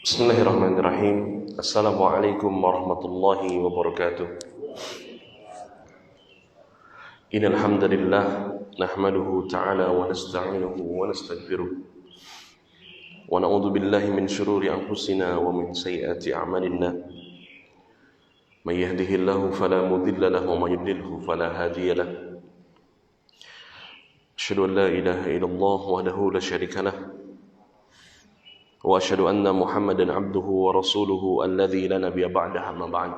Bismillahirrahmanirrahim. Assalamualaikum warahmatullahi wabarakatuh. Innal hamdalillah nahmaduhu ta'ala wa nasta'inuhu wa nastaghfiruh. Wa na'udzu billahi min shururi anfusina wa min sayyiati a'malina. May yahdihillahu fala mudilla lahu wa may yudlilhu fala hadiya lahu. Asyhadu an la ilaha illallah wahdahu la syarika lahu. وأشهد أن محمدا عبده ورسوله الذي لا نبي بعده أما بعد.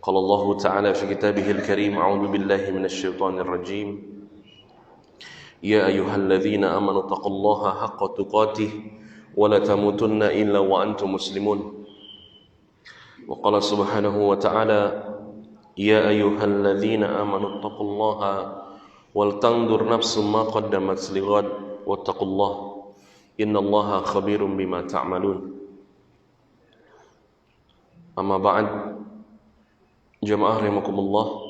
قال الله تعالى في كتابه الكريم أعوذ بالله من الشيطان الرجيم يا أيها الذين آمنوا اتقوا الله حق تقاته ولا تموتن إلا وأنتم مسلمون. وقال سبحانه وتعالى يا أيها الذين آمنوا اتقوا الله ولتنظر نفس ما قدمت لغد واتقوا الله innallaha khabirum bima ta'malun. Amma ba'd, jamaah rahimakumullah.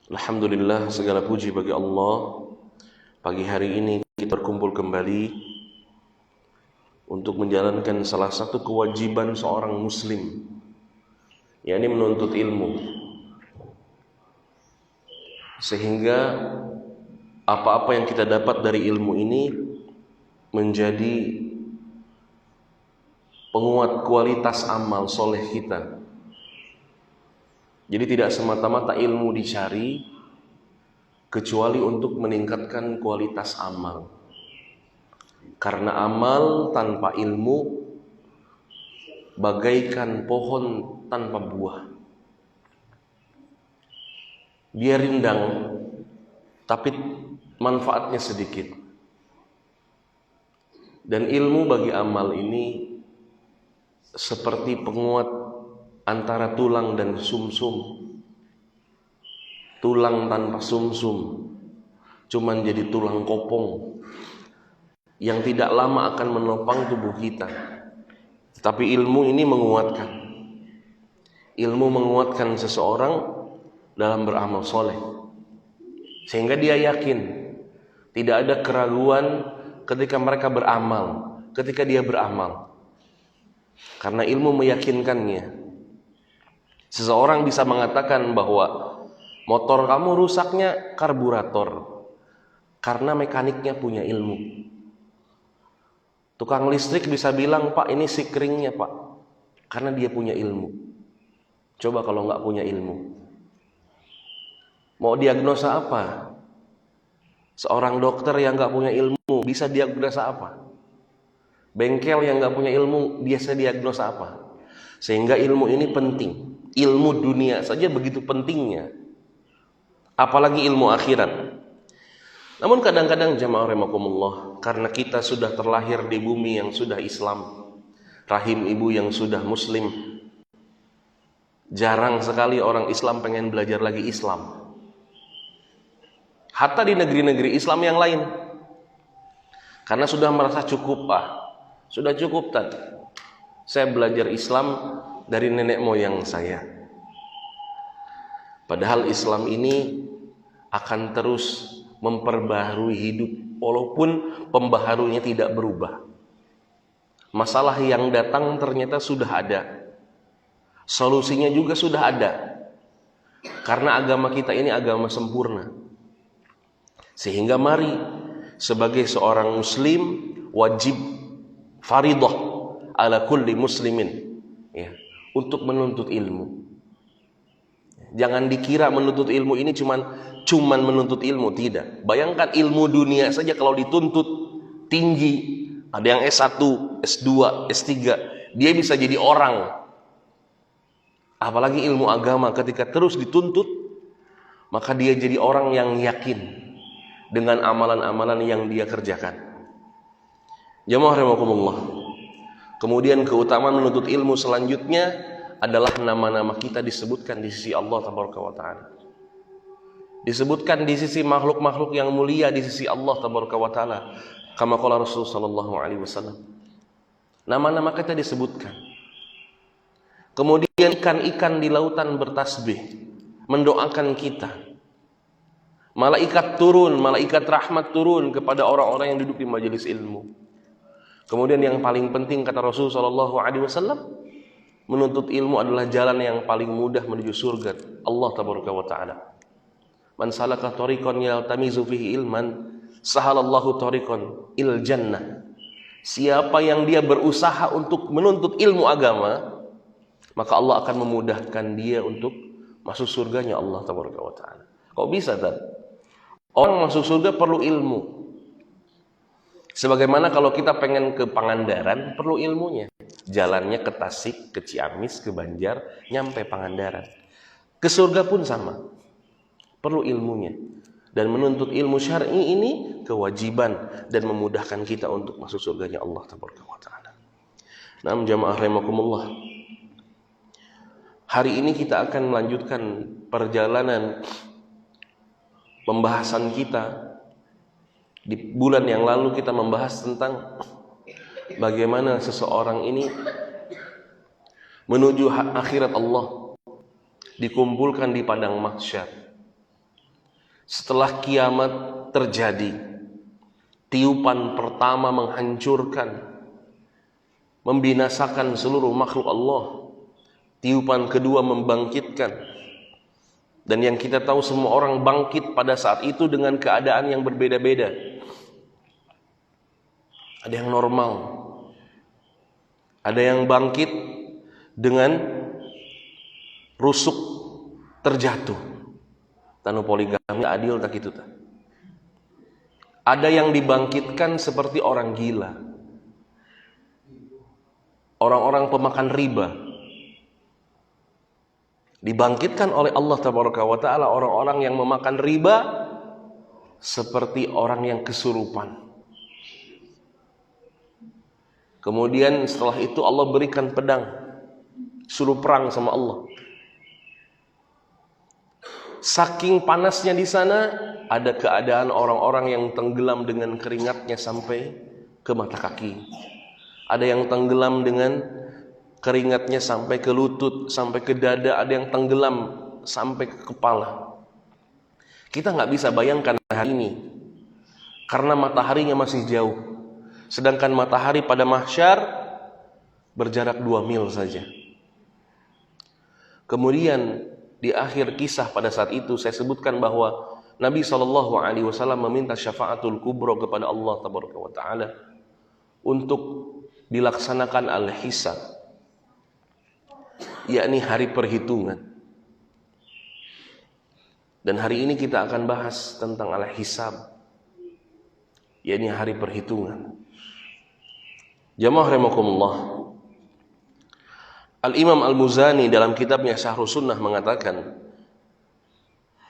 Alhamdulillah, segala puji bagi Allah. Pagi hari ini kita berkumpul kembali untuk menjalankan salah satu kewajiban seorang muslim, yakni menuntut ilmu. Sehingga apa-apa yang kita dapat dari ilmu ini menjadi penguat kualitas amal soleh kita. Jadi tidak semata-mata ilmu dicari kecuali untuk meningkatkan kualitas amal. Karena amal tanpa ilmu bagaikan pohon tanpa buah. Dia rindang tapi manfaatnya sedikit. Dan ilmu bagi amal ini seperti penguat antara tulang dan sumsum. Tulang tanpa sumsum cuman jadi tulang kopong yang tidak lama akan menopang tubuh kita. Tapi ilmu ini menguatkan. Ilmu menguatkan seseorang dalam beramal soleh, sehingga dia yakin, tidak ada keraguan ketika mereka beramal, ketika dia beramal. Karena ilmu meyakinkannya. Seseorang bisa mengatakan bahwa motor kamu rusaknya karburator, karena mekaniknya punya ilmu. Tukang listrik bisa bilang, Pak ini sikringnya Pak, karena dia punya ilmu. Coba kalau nggak punya ilmu, mau diagnosa apa? Seorang dokter yang nggak punya ilmu bisa diagnosa apa? Bengkel yang nggak punya ilmu biasa diagnosa apa? Sehingga ilmu ini penting. Ilmu dunia saja begitu pentingnya, apalagi ilmu akhirat. Namun kadang-kadang jamaah rahimakumullah, karena kita sudah terlahir di bumi yang sudah Islam, rahim ibu yang sudah Muslim, jarang sekali orang Islam pengen belajar lagi Islam. Hatta di negeri-negeri Islam yang lain, karena sudah merasa cukup, sudah cukup tadi saya belajar Islam dari nenek moyang saya. Padahal Islam ini akan terus memperbaharui hidup, walaupun pembaharunya tidak berubah. Masalah yang datang ternyata sudah ada, solusinya juga sudah ada, karena agama kita ini agama sempurna. Sehingga mari sebagai seorang muslim wajib faridah ala kulli muslimin, ya, untuk menuntut ilmu. Jangan dikira menuntut ilmu ini cuman menuntut ilmu, tidak. Bayangkan ilmu dunia saja kalau dituntut tinggi, ada yang S1, S2, S3, dia bisa jadi orang. Apalagi ilmu agama ketika terus dituntut, maka dia jadi orang yang yakin dengan amalan-amalan yang dia kerjakan. Jamaah rahimakumullah. Kemudian keutamaan menuntut ilmu selanjutnya adalah nama-nama kita disebutkan di sisi Allah tabaraka wa taala. Disebutkan di sisi makhluk-makhluk yang mulia di sisi Allah tabaraka wa taala. Kama qala Rasul sallallahu alaihi wasallam. Nama-nama kita disebutkan. Kemudian ikan-ikan di lautan bertasbih mendoakan kita. Malaikat turun, malaikat rahmat turun kepada orang-orang yang duduk di majelis ilmu. Kemudian yang paling penting kata Rasul sallallahu alaihi wasallam, menuntut ilmu adalah jalan yang paling mudah menuju surga Allah tabaraka wa taala. Man salaka tariqan yaltamizu fihi ilman, sahalallahu tariqan il jannah. Siapa yang dia berusaha untuk menuntut ilmu agama, maka Allah akan memudahkan dia untuk masuk surganya Allah tabaraka wa taala. Kok bisa kan? Orang masuk surga perlu ilmu. Sebagaimana kalau kita pengen ke Pangandaran, perlu ilmunya. Jalannya ke Tasik, ke Ciamis, ke Banjar, nyampe Pangandaran. Ke surga pun sama. Perlu ilmunya. Dan menuntut ilmu syar'i ini kewajiban dan memudahkan kita untuk masuk surganya Allah tabaraka wa taala. Naam jamaah rahimakumullah. Hari ini kita akan melanjutkan perjalanan pembahasan kita. Di bulan yang lalu kita membahas tentang bagaimana seseorang ini menuju akhirat Allah, dikumpulkan di padang mahsyar. Setelah kiamat terjadi, tiupan pertama menghancurkan, membinasakan seluruh makhluk Allah. Tiupan kedua membangkitkan. Dan yang kita tahu semua orang bangkit pada saat itu dengan keadaan yang berbeda-beda. Ada yang normal, ada yang bangkit dengan rusuk terjatuh. Tanu poligami adil tak itu tak. Ada yang dibangkitkan seperti orang gila, orang-orang pemakan riba. Dibangkitkan oleh Allah tabaraka wa taala orang-orang yang memakan riba seperti orang yang kesurupan. Kemudian setelah itu Allah berikan pedang, suruh perang sama Allah. Saking panasnya di sana, ada keadaan orang-orang yang tenggelam dengan keringatnya sampai ke mata kaki. Ada yang tenggelam dengan keringatnya sampai ke lutut, sampai ke dada. Ada yang tenggelam sampai ke kepala. Kita nggak bisa bayangkan hari ini, karena mataharinya masih jauh. Sedangkan matahari pada mahsyar berjarak 2 mil saja. Kemudian di akhir kisah pada saat itu saya sebutkan bahwa Nabi SAW meminta syafaatul kubra kepada Allah tabaraka wa taala untuk dilaksanakan al-hisab, yakni hari perhitungan. Dan hari ini kita akan bahas tentang al-hisab, yakni hari perhitungan. Jamaah rahimakumullah. Al-Imam Al-Muzani dalam kitabnya Syahrus Sunnah mengatakan,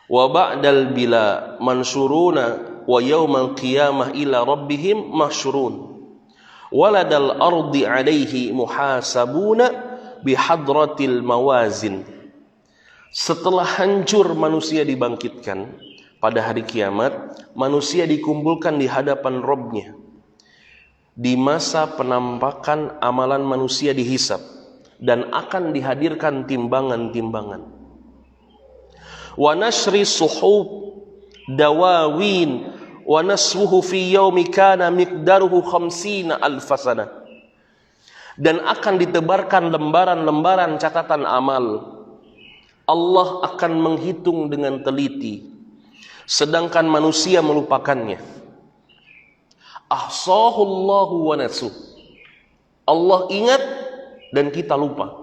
wa ba'dal bila mansuruna wa yaumal qiyamah ila rabbihim mahsyurun waladal ardi alaihi muhasabuna bihadratil mawazin. Setelah hancur manusia dibangkitkan pada hari kiamat, manusia dikumpulkan di hadapan Rabb-nya. Di masa penampakan amalan manusia dihisab dan akan dihadirkan timbangan-timbangan. Wa nashri suhub dawawin wa naswuhu fi yaumi kana miqdaruhu 50 alf sanah. Dan akan ditebarkan lembaran-lembaran catatan amal. Allah akan menghitung dengan teliti, sedangkan manusia melupakannya. Ahsahullahu wa nasuh. Allah ingat dan kita lupa.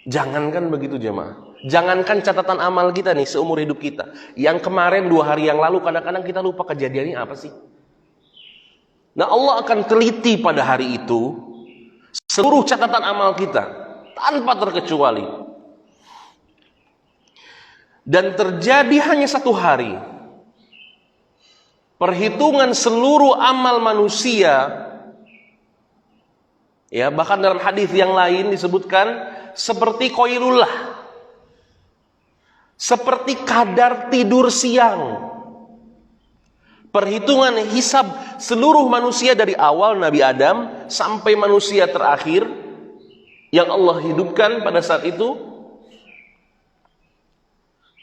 Jangankan begitu jemaah, jangankan catatan amal kita nih seumur hidup kita, yang kemarin 2 hari yang lalu kadang-kadang kita lupa kejadiannya apa sih. Nah Allah akan teliti pada hari itu seluruh catatan amal kita tanpa terkecuali. Dan terjadi hanya 1 hari perhitungan seluruh amal manusia. Ya, bahkan dalam hadis yang lain disebutkan seperti qailullah, seperti kadar tidur siang. Perhitungan hisab seluruh manusia dari awal Nabi Adam sampai manusia terakhir yang Allah hidupkan pada saat itu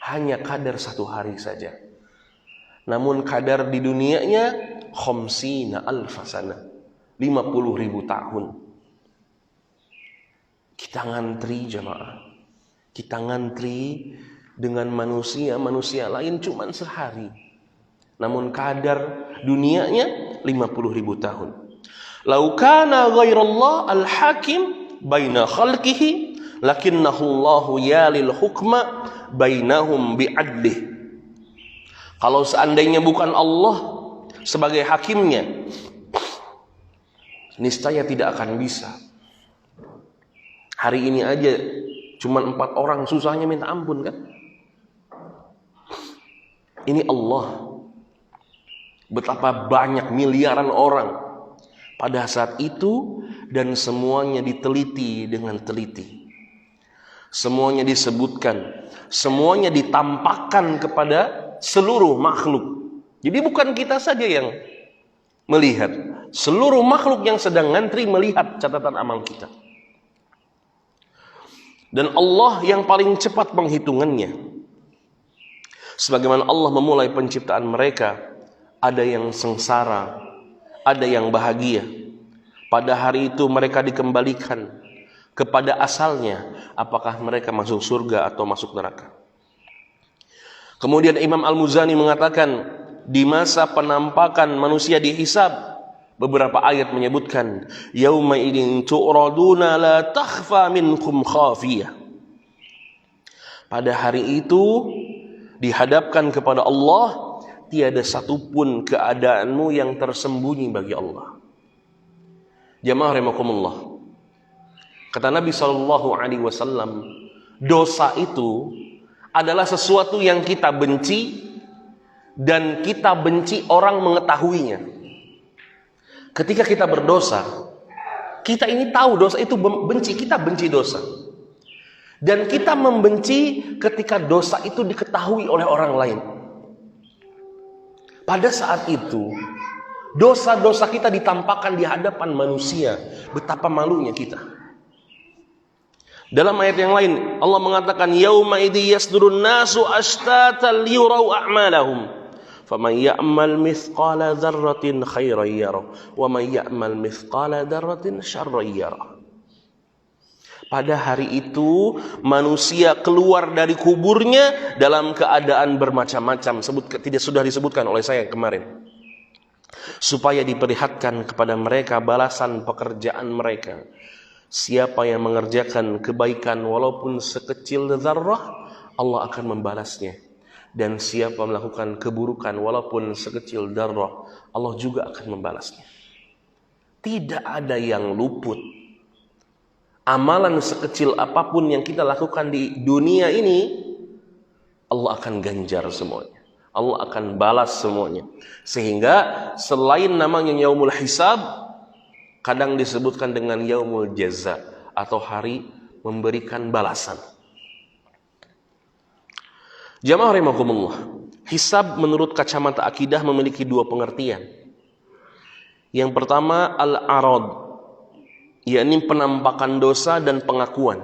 hanya kadar 1 hari saja. Namun kadar di dunianya khamsina alfa sana, 50.000 tahun. Kita ngantri jamaah. Kita ngantri dengan manusia lain cuma sehari. Namun kadar dunianya 50.000 tahun. Lau kana ghairallah al-hakim baina khalqihi lakinnahu Allahu yalil hukma bainahum bi'adlih. Kalau seandainya bukan Allah sebagai hakimnya, niscaya tidak akan bisa. Hari ini aja cuma 4 orang susahnya minta ampun kan? Ini Allah. Betapa banyak miliaran orang pada saat itu, dan semuanya diteliti dengan teliti. Semuanya disebutkan, semuanya ditampakkan kepada seluruh makhluk. Jadi bukan kita saja yang melihat, seluruh makhluk yang sedang ngantri melihat catatan amal kita. Dan Allah yang paling cepat penghitungannya. Sebagaimana Allah memulai penciptaan mereka, ada yang sengsara, ada yang bahagia. Pada hari itu mereka dikembalikan kepada asalnya, apakah mereka masuk surga atau masuk neraka. Kemudian Imam Al-Muzani mengatakan, di masa penampakan manusia dihisab, beberapa ayat menyebutkan, yauma idin tu'raduna la takhfa minkum khafiyah. Pada hari itu dihadapkan kepada Allah, tiada satupun keadaanmu yang tersembunyi bagi Allah. Jamaah rahimakumullah. Kata Nabi SAW, dosa itu adalah sesuatu yang kita benci, dan kita benci orang mengetahuinya. Ketika kita berdosa, kita ini tahu dosa itu benci, kita benci dosa. Dan kita membenci ketika dosa itu diketahui oleh orang lain. Pada saat itu, dosa-dosa kita ditampakkan di hadapan manusia. Betapa malunya kita. Dalam ayat yang lain, Allah mengatakan, yauma idzi yasdurun nasu ashtatan liyurau a'malahum. Faman ya'mal mithqala dzarratin khairan yarah, wa man ya'mal mithqala dzarratin syarran yarah. Pada hari itu manusia keluar dari kuburnya dalam keadaan bermacam-macam. Tidak sudah disebutkan oleh saya kemarin. Supaya diperlihatkan kepada mereka balasan pekerjaan mereka. Siapa yang mengerjakan kebaikan walaupun sekecil dzarrah, Allah akan membalasnya. Dan siapa melakukan keburukan walaupun sekecil dzarrah, Allah juga akan membalasnya. Tidak ada yang luput. Amalan sekecil apapun yang kita lakukan di dunia ini, Allah akan ganjar semuanya. Allah akan balas semuanya. Sehingga selain namanya yaumul hisab, kadang disebutkan dengan yaumul jaza, atau hari memberikan balasan. Jamaah rahimakumullah, hisab menurut kacamata akidah memiliki 2 pengertian. Yang pertama al-arad, yakni penampakan dosa dan pengakuan.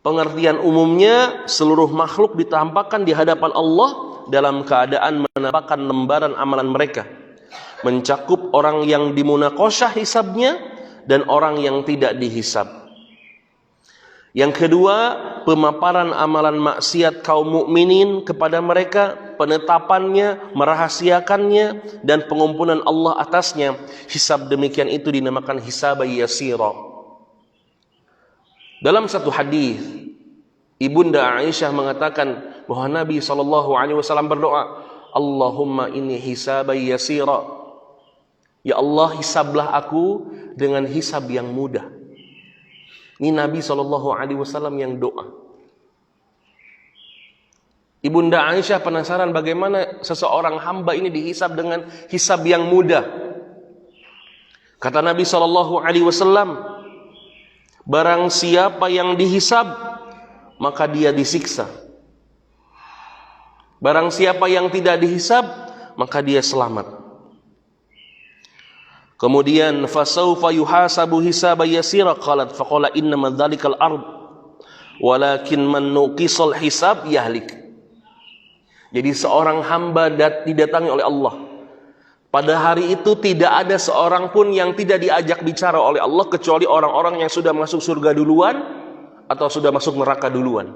Pengertian umumnya, seluruh makhluk ditampakkan di hadapan Allah dalam keadaan menampakkan lembaran amalan mereka, mencakup orang yang dimunaqasyah hisabnya dan orang yang tidak dihisab. Yang kedua, pemaparan amalan maksiat kaum mukminin kepada mereka, penetapannya, merahasiakannya, dan pengumpulan Allah atasnya. Hisab demikian itu dinamakan hisab yasira. Dalam satu hadis, Ibunda Aisyah mengatakan bahwa Nabi SAW berdoa, Allahumma inni hisab yasira. Ya Allah, hisablah aku dengan hisab yang mudah. Ini Nabi SAW yang doa. Ibunda Aisyah penasaran bagaimana seseorang hamba ini dihisab dengan hisab yang mudah. Kata Nabi SAW, barang siapa yang dihisab, maka dia disiksa. Barang siapa yang tidak dihisab, maka dia selamat. Kemudian fasaufa yuhasabu hisaba yasira qalat faqala innama dzalikal ard walakin man nuqisal hisab yahlik. Jadi seorang hamba didatangi oleh Allah Pada hari itu tidak ada seorang pun yang tidak diajak bicara oleh Allah kecuali orang-orang yang sudah masuk surga duluan atau sudah masuk neraka duluan.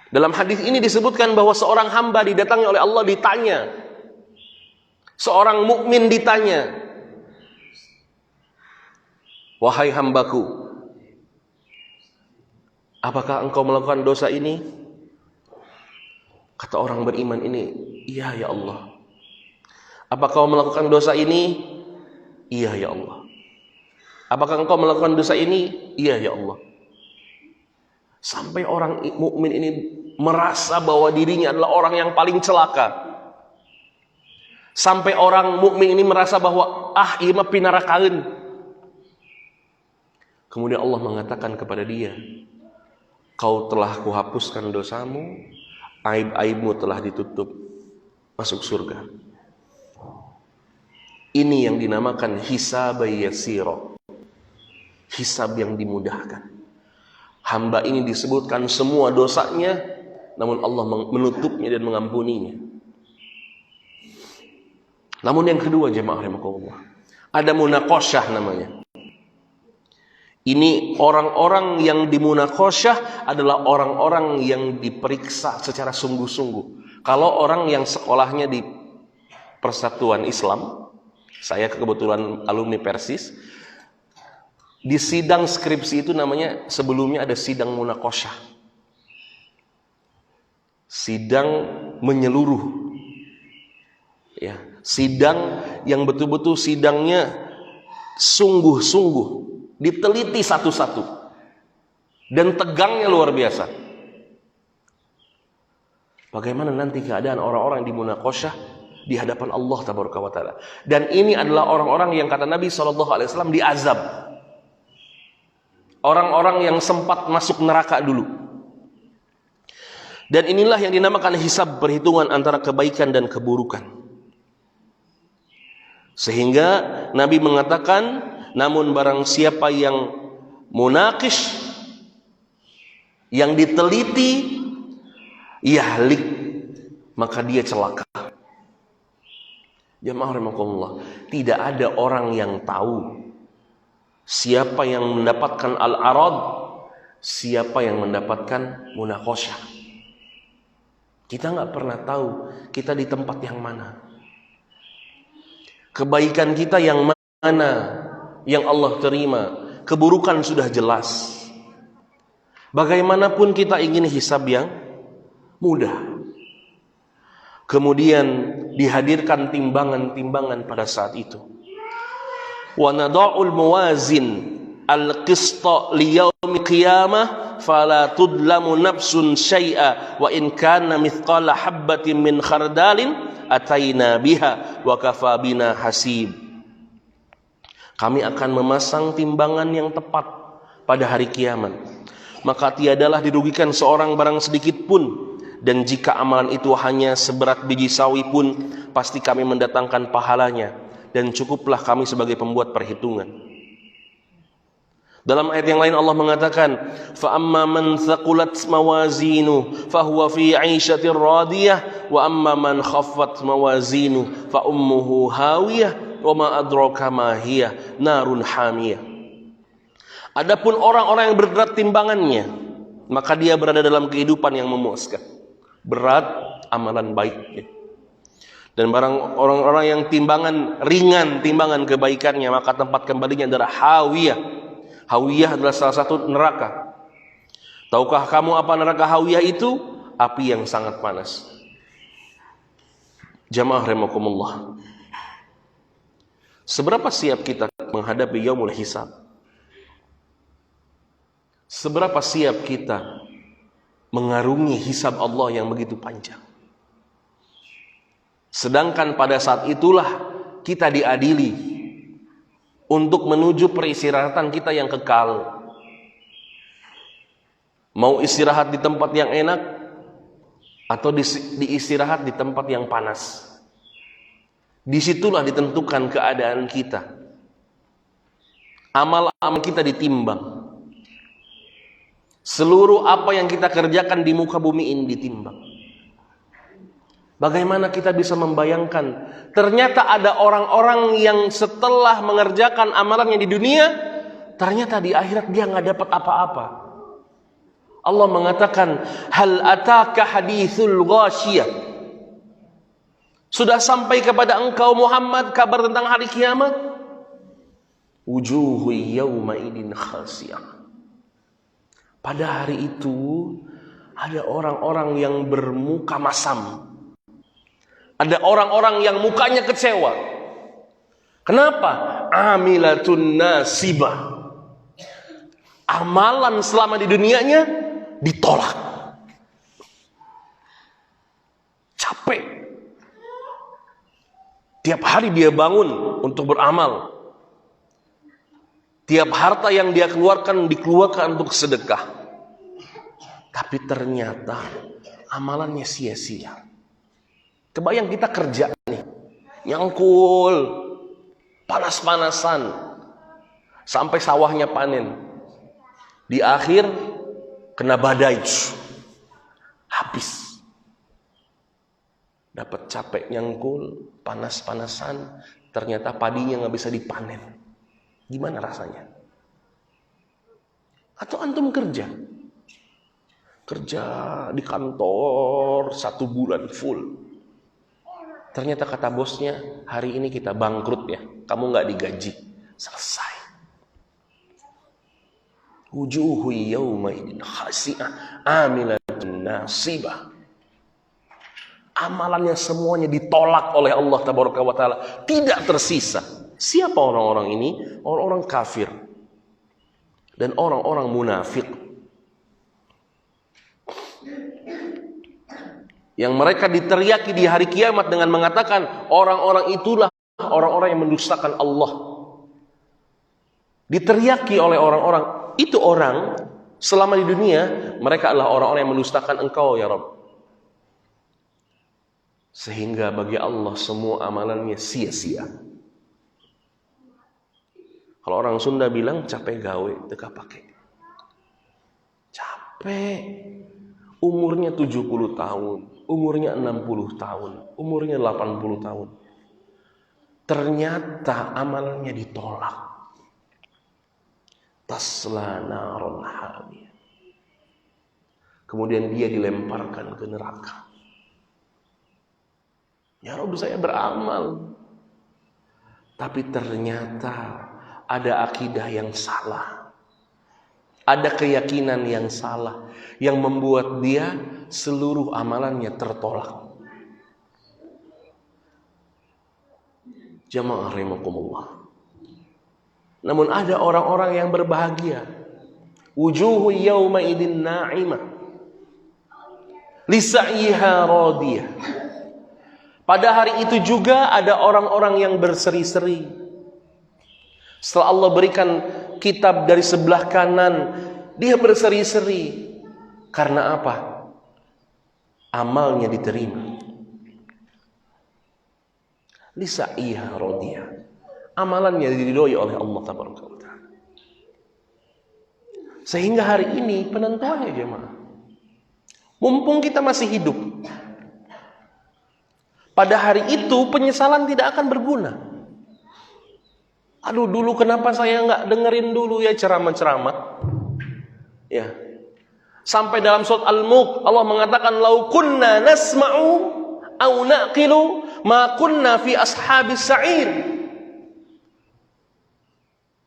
Dalam hadis ini disebutkan bahwa seorang hamba didatangi oleh Allah, ditanya. Seorang mukmin ditanya, "Wahai hambaku, apakah engkau melakukan dosa ini?" Kata orang beriman ini, "Iya ya Allah." "Apakah kau melakukan dosa ini?" "Iya ya Allah." "Apakah engkau melakukan dosa ini?" "Iya ya Allah." Sampai orang mukmin ini merasa bahwa dirinya adalah orang yang paling celaka. Sampai orang mukmin ini merasa bahwa ieu mah pinarakaeun. Kemudian Allah mengatakan kepada dia, "Kau telah kuhapuskan dosamu, aib-aibmu telah ditutup, masuk surga." Ini yang dinamakan hisab yasira, hisab yang dimudahkan. Hamba ini disebutkan semua dosanya, namun Allah menutupnya dan mengampuninya. Namun yang kedua, jemaah rahimakumullah, ada munaqasyah namanya. Ini orang-orang yang dimunaqasyah adalah orang-orang yang diperiksa secara sungguh-sungguh. Kalau orang yang sekolahnya di Persatuan Islam, saya kebetulan alumni Persis, di sidang skripsi itu namanya sebelumnya ada sidang munaqasyah. Sidang menyeluruh. Ya, sidang yang betul-betul sidangnya sungguh-sungguh, diteliti satu-satu, dan tegangnya luar biasa. Bagaimana nanti keadaan orang-orang di munaqasyah di hadapan Allah tabaraka wa taala. Dan ini adalah orang-orang yang kata Nabi SAW diazab. Orang-orang yang sempat masuk neraka dulu. Dan inilah yang dinamakan hisab, perhitungan antara kebaikan dan keburukan. Sehingga Nabi mengatakan, namun barang siapa yang munaqish, yang diteliti, yahlik, maka dia celaka. Jamaah rahimakumullah, tidak ada orang yang tahu siapa yang mendapatkan al-arad, siapa yang mendapatkan munaqasyah. Kita nggak pernah tahu kita di tempat yang mana. Kebaikan kita yang mana yang Allah terima, keburukan sudah jelas. Bagaimanapun kita ingin hisab yang mudah. Kemudian dihadirkan timbangan-timbangan pada saat itu. Wa nada'ul mawazin al-qista liyaumil qiyamah fala tudlamu nafsun syai'a wa in kana mithqala habbatin min khardalin ataina biha wa kafa bina hasib. Kami akan memasang timbangan yang tepat pada hari kiamat, maka tiadalah dirugikan seorang barang sedikit pun, dan jika amalan itu hanya seberat biji sawi pun pasti kami mendatangkan pahalanya, dan cukuplah kami sebagai pembuat perhitungan. Dalam ayat yang lain Allah mengatakan, fa amma man thaqulat mawazinu fahuwa fi 'aisyatir radiyah wa amma man khaffat mawazinu fa ummuhu hawiyah wa ma adraka ma hiya narun hamiyah. Adapun orang-orang yang berat timbangannya, maka dia berada dalam kehidupan yang memuaskan. Berat amalan baiknya. Dan barang orang-orang yang timbangan ringan, timbangan kebaikannya, maka tempat kembalinya adalah hawiyah. Hawiyah adalah salah satu neraka. Tahukah kamu apa neraka hawiyah itu? Api yang sangat panas. Jamaah rahimakumullah, seberapa siap kita menghadapi yaumul hisab? Seberapa siap kita mengarungi hisab Allah yang begitu panjang? Sedangkan pada saat itulah kita diadili untuk menuju peristirahatan kita yang kekal. Mau istirahat di tempat yang enak atau diistirahat di tempat yang panas. Disitulah ditentukan keadaan kita. Amal-amal kita ditimbang. Seluruh apa yang kita kerjakan di muka bumi ini ditimbang. Bagaimana kita bisa membayangkan ternyata ada orang-orang yang setelah mengerjakan amalannya di dunia, ternyata di akhirat dia nggak dapat apa-apa. Allah mengatakan, hal ataka hadithul ghasyiyah. Sudah sampai kepada engkau Muhammad kabar tentang hari kiamat? Wujuhu yawma idin khasiyah. Pada hari itu ada orang-orang yang bermuka masam. Ada orang-orang yang mukanya kecewa. Kenapa? Amilatun nasibah. Amalan selama di dunianya ditolak. Capek. Tiap hari dia bangun untuk beramal. Tiap harta yang dia keluarkan dikeluarkan untuk sedekah. Tapi ternyata amalannya sia-sia. Kebayang kita kerja nih, nyangkul, panas-panasan, sampai sawahnya panen. Di akhir kena badai, habis. Dapat capek nyangkul, panas-panasan, ternyata padinya nggak bisa dipanen. Gimana rasanya? Atau antum kerja di kantor 1 bulan full. Ternyata kata bosnya, hari ini kita bangkrut ya, kamu nggak digaji. Selesai. Wujuhu yawma idin khasi'ah amilatun nasibah. Amalannya semuanya ditolak oleh Allah Tabaraka wa Ta'ala, tidak tersisa. Siapa orang-orang ini? Orang-orang kafir dan orang-orang munafik. Yang mereka diteriaki di hari kiamat dengan mengatakan orang-orang itulah orang-orang yang mendustakan Allah. Diteriaki oleh orang-orang itu, orang selama di dunia mereka adalah orang-orang yang mendustakan engkau ya Rabb. Sehingga bagi Allah semua amalannya sia-sia. Kalau orang Sunda bilang capek gawe teka pakai. Capek. Umurnya 70 tahun, umurnya 60 tahun, umurnya 80 tahun. Ternyata amalannya ditolak. Tasla naron hamiyah. Kemudian dia dilemparkan ke neraka. Ya Rabb, saya beramal. Tapi ternyata ada akidah yang salah. Ada keyakinan yang salah yang membuat dia seluruh amalannya tertolak. Jamaah rahimakumullah. Namun ada orang-orang yang berbahagia. Wujuhu yawma idin na'imah. Lisa'yiha radiyah. Pada hari itu juga ada orang-orang yang berseri-seri. Setelah Allah berikan kitab dari sebelah kanan, dia berseri-seri. Karena apa? Amalnya diterima. Lisa'yiha radiyah. Amalannya diridhoi oleh Allah Tabaraka wa Ta'ala. Sehingga hari ini penentuannya jemaah. Mumpung kita masih hidup, pada hari itu penyesalan tidak akan berguna. Aduh, dulu kenapa saya nggak dengerin dulu ya ceramah-ceramah? Ya. Sampai dalam surat Al-Mulk Allah mengatakan lau kunna nasma'u au naqilu ma kunna fi ashabis sa'ir.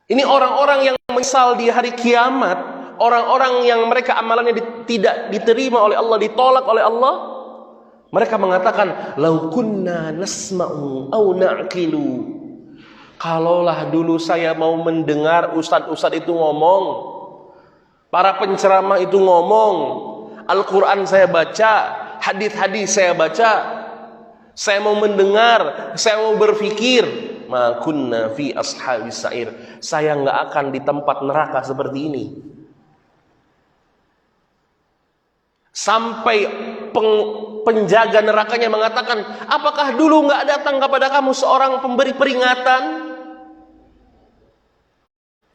Ini orang-orang yang menyesal di hari kiamat, orang-orang yang mereka amalannya tidak diterima oleh Allah, ditolak oleh Allah. Mereka mengatakan lau kunna nasma'u au naqilu. Kalaulah dulu saya mau mendengar ustadz-ustadz itu ngomong, para penceramah itu ngomong, Al-Quran saya baca, hadis-hadis saya baca, saya mau mendengar, saya mau berpikir, ma kunna fi ashabis sa'ir. Saya nggak akan di tempat neraka seperti ini. Sampai penjaga nerakanya mengatakan, apakah dulu nggak datang kepada kamu seorang pemberi peringatan?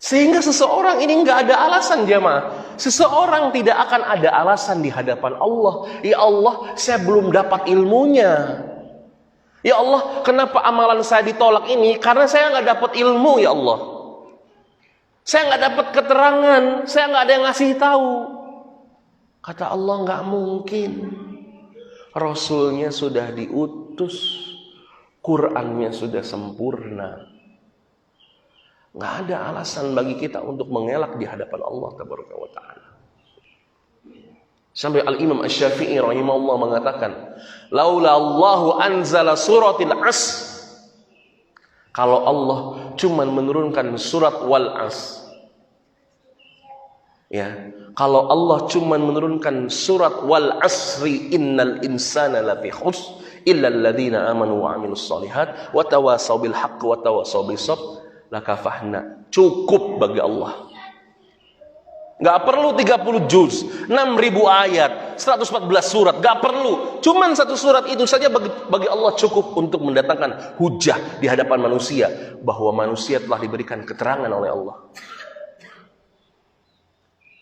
Sehingga seseorang ini nggak ada alasan, jemaah. Seseorang tidak akan ada alasan di hadapan Allah. Ya Allah, saya belum dapat ilmunya. Ya Allah, kenapa amalan saya ditolak ini? Karena saya nggak dapat ilmu, ya Allah. Saya nggak dapat keterangan, saya nggak ada yang ngasih tahu. Kata Allah, nggak mungkin. Rasulnya sudah diutus, Qurannya sudah sempurna. Nggak ada alasan bagi kita untuk mengelak di hadapan Allah Tabaraka wa Ta'ala. Sampai Al-Imam Asy-Syafi'i rahimahullah mengatakan, laula Allahu anzala suratil As. Kalau Allah cuma menurunkan surat Wal As. Ya, kalau Allah cuma menurunkan surat Wal Asri innal insana lafi khusr illa alladziina amanu wa 'amilus shalihat wa tawassaw bil haqqi wa tawassaw bis sabr. Lakafahna, cukup bagi Allah. Gak perlu 30 juz, 6.000 ayat, 114 surat, gak perlu. Cuman satu surat itu saja bagi Allah cukup untuk mendatangkan hujah di hadapan manusia bahwa manusia telah diberikan keterangan oleh Allah.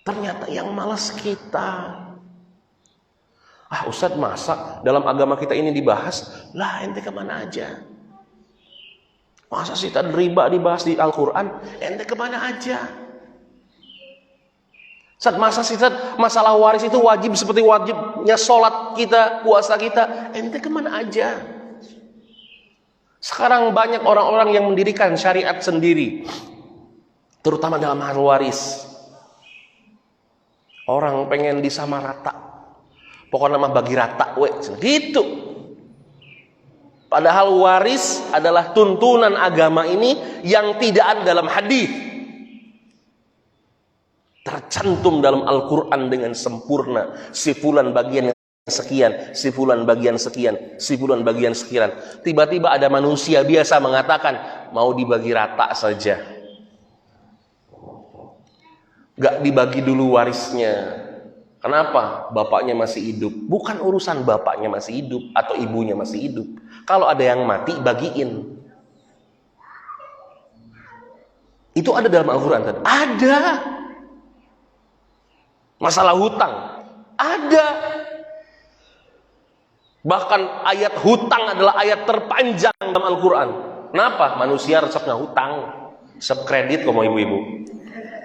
Ternyata yang malas kita. Ustadz, masa dalam agama kita ini dibahas? Lah, ente kemana aja? Masa sih tadi riba dibahas di Al-Quran? Ente kemana aja? Masa sih masalah waris itu wajib seperti wajibnya sholat kita, puasa kita? Ente kemana aja? Sekarang banyak orang-orang yang mendirikan syariat sendiri, terutama dalam hal waris. Orang pengen disamarata, pokoknya mah bagi rata, gitu. Padahal waris adalah tuntunan agama ini yang tidak ada dalam hadis. Tercantum dalam Al-Quran dengan sempurna. Si fulan bagian sekian, si fulan bagian sekian, si fulan bagian sekian. Tiba-tiba ada manusia biasa mengatakan, mau dibagi rata saja. Gak dibagi dulu warisnya. Kenapa? Bapaknya masih hidup. Bukan urusan bapaknya masih hidup atau ibunya masih hidup. Kalau ada yang mati, bagiin. Itu ada dalam Al-Quran. Ada. Masalah hutang. Ada. Bahkan ayat hutang adalah ayat terpanjang dalam Al-Quran. Kenapa? Manusia resepnya hutang. Resep kredit kok mau ibu-ibu.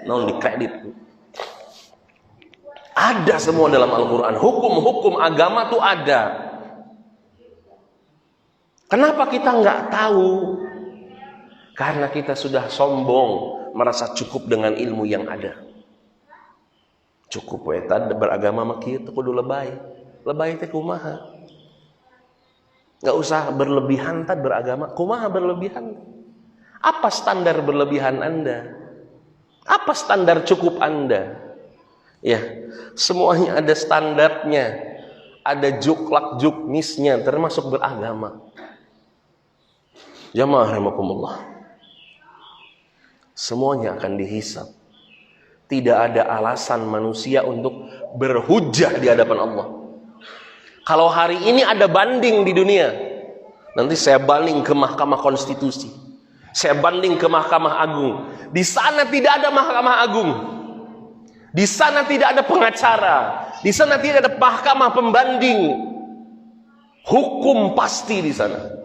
Non di kredit. Ada semua dalam Al-Quran. Hukum-hukum agama tuh ada. Kenapa kita nggak tahu? Karena kita sudah sombong, merasa cukup dengan ilmu yang ada. Cukup tadi beragama makieu teu kudu lebay. Lebay teh kumaha? Nggak usah berlebihan tad beragama. Kumaha berlebihan? Apa standar berlebihan Anda? Apa standar cukup Anda? Ya, semuanya ada standarnya, ada juklak juknisnya, termasuk beragama. Jamaah rahimakumullah. Semuanya akan dihisab. Tidak ada alasan manusia untuk berhujjah di hadapan Allah. Kalau hari ini ada banding di dunia, nanti saya banding ke Mahkamah Konstitusi, saya banding ke Mahkamah Agung. Di sana tidak ada Mahkamah Agung. Di sana tidak ada pengacara, di sana tidak ada mahkamah pembanding. Hukum pasti di sana.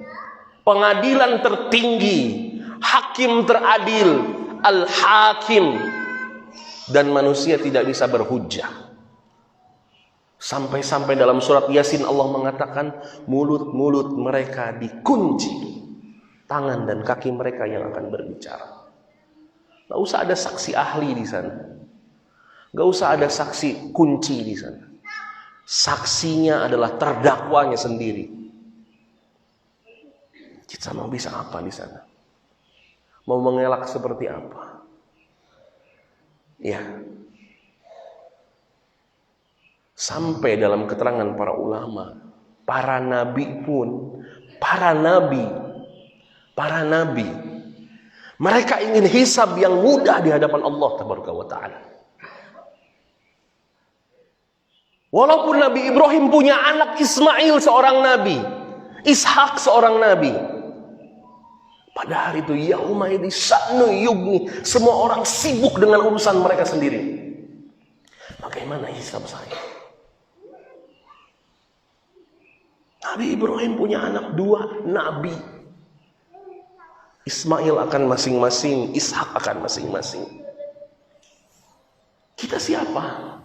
Pengadilan tertinggi, hakim teradil, al-hakim, dan manusia tidak bisa berhujjah. Sampai-sampai dalam surat Yasin Allah mengatakan mulut-mulut mereka dikunci, tangan dan kaki mereka yang akan berbicara. Gak usah ada saksi ahli di sana. Gak usah ada saksi kunci di sana. Saksinya adalah terdakwanya sendiri. Kita mau bisa apa di sana? Mau mengelak seperti apa? Ya. Sampai dalam keterangan para ulama, para nabi pun, para nabi, mereka ingin hisab yang mudah di hadapan Allah Tabaraka wa Ta'ala. Walaupun Nabi Ibrahim punya anak Ismail seorang nabi, Ishak seorang nabi, Pada hari itu, yauma idzi sya'nu yughni, semua orang sibuk dengan urusan mereka sendiri. Bagaimana hisab saya? Nabi Ibrahim punya anak 2 nabi. Ismail akan masing-masing, Ishak akan masing-masing. Kita siapa?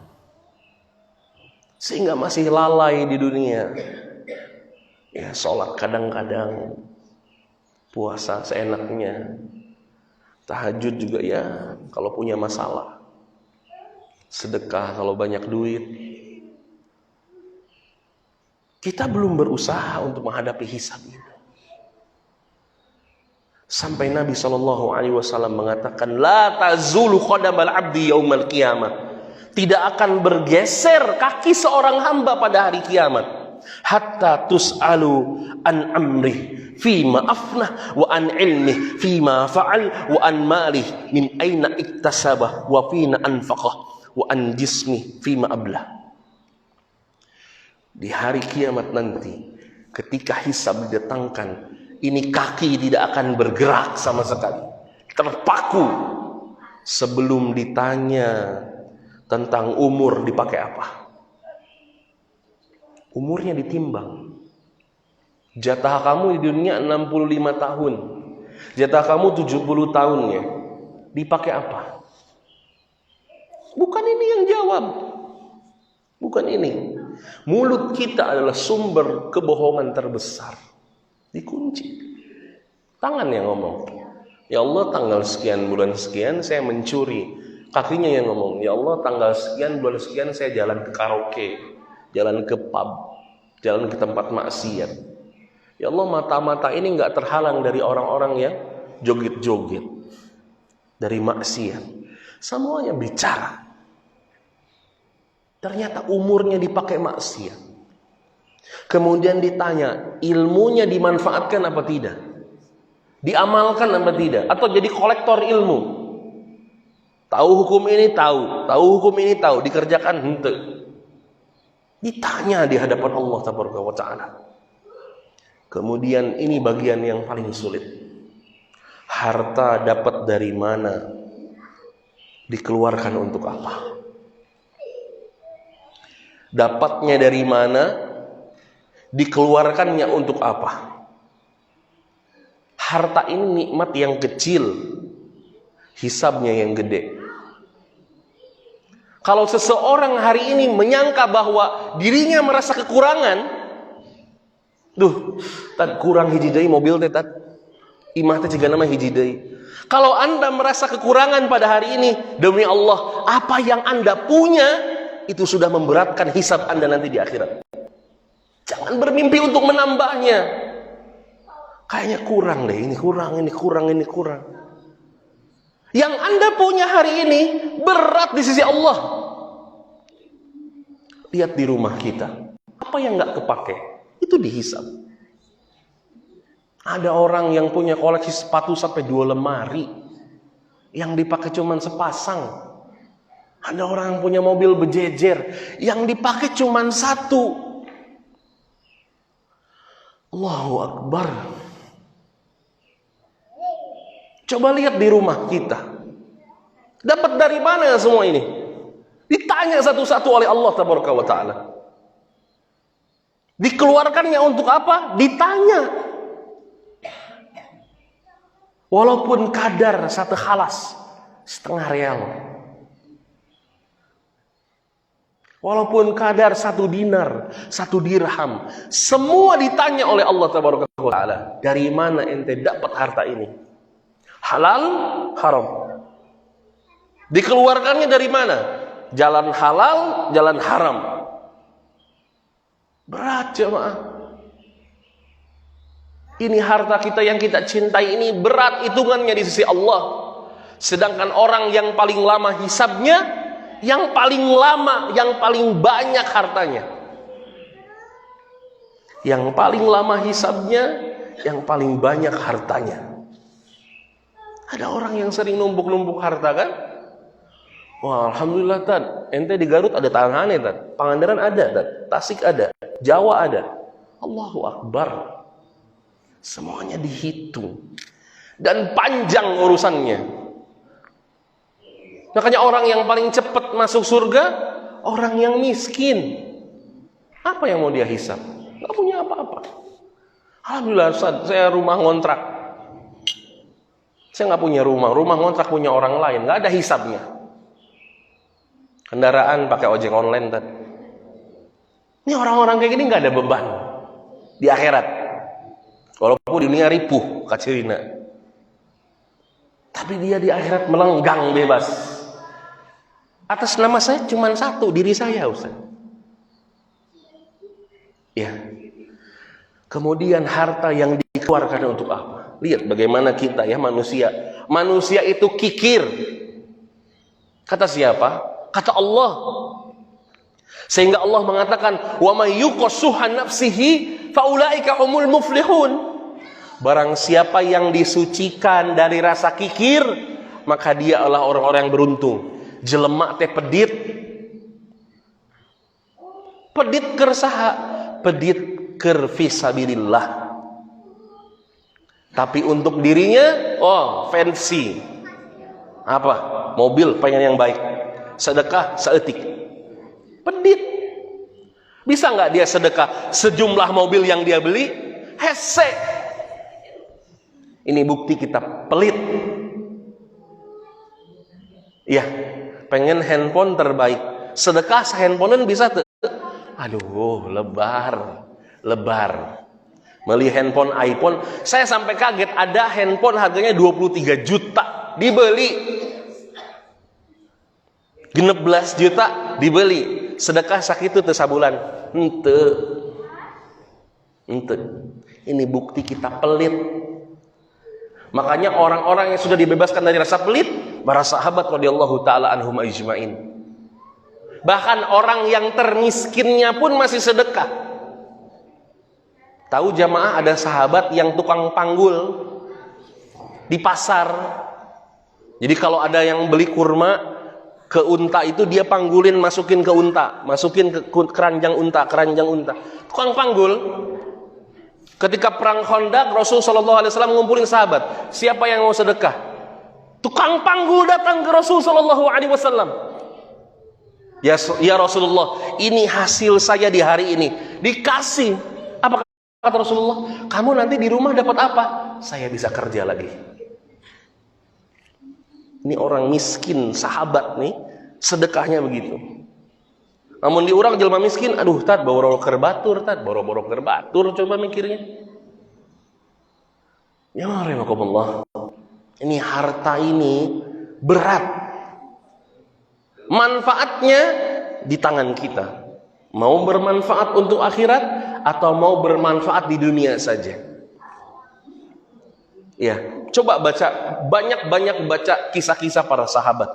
Sehingga masih lalai di dunia. Ya, sholat kadang-kadang, puasa seenaknya, tahajud juga ya kalau punya masalah, sedekah kalau banyak duit. Kita belum berusaha untuk menghadapi hisab ini. Sampai Nabi SAW mengatakan, la tazulu qadamal abdi yaumal qiyamah, tidak akan bergeser kaki seorang hamba pada hari kiamat, hatta tus'alu an amri fima afnah wa an ilmi fima fa'al wa an malih min aina iktasabah wa fina anfaqah wa an jismi fima ablah. Di hari kiamat nanti, ketika hisab didatangkan, ini kaki tidak akan bergerak sama sekali, terpaku sebelum ditanya tentang umur dipakai apa. Umurnya ditimbang. Jatah kamu di dunia 65 tahun, jatah kamu 70 tahunnya, dipakai apa? Bukan ini yang jawab. Bukan ini. Mulut kita adalah sumber kebohongan terbesar. Dikunci. Tangan yang ngomong, ya Allah tanggal sekian bulan sekian saya mencuri. Kakinya yang ngomong, ya Allah tanggal sekian bulan sekian saya jalan ke karaoke, jalan ke pub, jalan ke tempat maksiat. Ya Allah, mata-mata ini gak terhalang dari orang-orang yang joget-joget, dari maksiat. Semuanya bicara. Ternyata umurnya dipakai maksiat. Kemudian ditanya, ilmunya dimanfaatkan apa tidak? Diamalkan apa tidak? Atau jadi kolektor ilmu? Tahu hukum ini tahu, tahu hukum ini tahu, dikerjakan hente. Ditanya di hadapan Allah Tabaraka wa Ta'ala. Kemudian ini bagian yang paling sulit. Harta dapat dari mana? Dikeluarkan untuk apa? Dapatnya dari mana? Dikeluarkannya untuk apa? Harta ini nikmat yang kecil, hisabnya yang gede. Kalau seseorang hari ini menyangka bahwa dirinya merasa kekurangan, tad kurang hiji deui mobil teh tad. Imah teh ciga nama hiji deui. Kalau Anda merasa kekurangan pada hari ini, demi Allah, apa yang Anda punya itu sudah memberatkan hisab Anda nanti di akhirat. Jangan bermimpi untuk menambahnya. Kayaknya kurang deh, ini kurang, ini kurang, ini kurang. Yang Anda punya hari ini berat di sisi Allah. Lihat di rumah kita, apa yang nggak kepake itu dihisab. Ada orang yang punya koleksi sepatu sampai 2 lemari, yang dipakai cuma sepasang. Ada orang yang punya mobil berjejer, yang dipakai cuma 1. Allahu Akbar. Coba lihat di rumah kita, dapat dari mana semua ini? Ditanya satu-satu oleh Allah Tabaraka wa Ta'ala. Dikeluarkannya untuk apa? Ditanya. Walaupun kadar 1 khalas, setengah real. Walaupun kadar 1 dinar, 1 dirham, semua ditanya oleh Allah Tabaraka wa Ta'ala. Dari mana ente dapat harta ini? Halal, haram. Dikeluarkannya dari mana? Jalan halal, jalan haram. Berat jemaah. Ini harta kita yang kita cintai ini berat hitungannya di sisi Allah. Sedangkan orang yang paling lama hisabnya, yang paling lama, yang paling banyak hartanya. Yang paling lama hisabnya, yang paling banyak hartanya. Ada orang yang sering numpuk-numpuk harta kan? Wah, alhamdulillah tad, ente di Garut ada tangannya tad, Pangandaran ada tad, Tasik ada, Jawa ada. Allahu Akbar. Semuanya dihitung. dan panjang urusannya. Makanya orang yang paling cepat masuk surga orang yang miskin. Apa yang mau dia hisab? Gak punya apa-apa. Alhamdulillah Ustaz, saya rumah ngontrak. Saya gak punya rumah ngontrak punya orang lain, gak ada hisabnya. Kendaraan pakai ojek online tadi. Ini orang-orang kayak gini gak ada beban di akhirat. Walaupun di dunia ripuh kacirina, tapi dia di akhirat melenggang bebas. Atas nama saya cuma satu, diri saya Ustaz. Ya. Kemudian harta yang dikeluarkan untuk apa? Lihat bagaimana kita ya manusia. Manusia itu kikir. Kata siapa? Kata Allah. Sehingga Allah mengatakan, "Wa may yuqassuha nafsihi faulaika humul muflihun." Barang siapa yang disucikan dari rasa kikir, maka dia adalah orang-orang yang beruntung. Jelema teh pedit. Pedit keur saha? Pedit keur fisabilillah. Tapi untuk dirinya, fancy. Apa? Mobil pengen yang baik. Sedekah seetik. Pedit. Bisa nggak dia sedekah sejumlah mobil yang dia beli? Hese. Ini bukti kita pelit. Ya, pengen handphone terbaik. Sedekah sehandphonean bisa tuh. Aduh, lebar. Beli handphone iPhone, saya sampai kaget ada handphone harganya 23 juta dibeli. 16 juta dibeli. Sedekah sakitu teu sabulan. Henteu. Ini bukti kita pelit. Makanya orang-orang yang sudah dibebaskan dari rasa pelit, para sahabat radhiyallahu taala anhum ajmain. Bahkan orang yang termiskinnya pun masih sedekah. Tahu jamaah ada sahabat yang tukang panggul di pasar. Jadi kalau ada yang beli kurma ke unta itu dia panggulin, masukin ke unta, masukin ke keranjang unta. Tukang panggul. Ketika perang Khandaq, Rasul sallallahu alaihi wasallam ngumpulin sahabat, siapa yang mau sedekah? Tukang panggul datang ke Rasul sallallahu alaihi wasallam. Ya Rasulullah, ini hasil saya di hari ini. Dikasih. Apa kata Rasulullah? Kamu nanti di rumah dapat apa? Saya bisa kerja lagi. Ini orang miskin, sahabat nih, sedekahnya begitu. Namun di orang jelma miskin, aduh tat boro-boro keur batur, coba mikirnya. Ya rahimakumullah. Ini harta ini berat. Manfaatnya di tangan kita. Mau bermanfaat untuk akhirat atau mau bermanfaat di dunia saja. Ya, coba baca banyak baca kisah-kisah para sahabat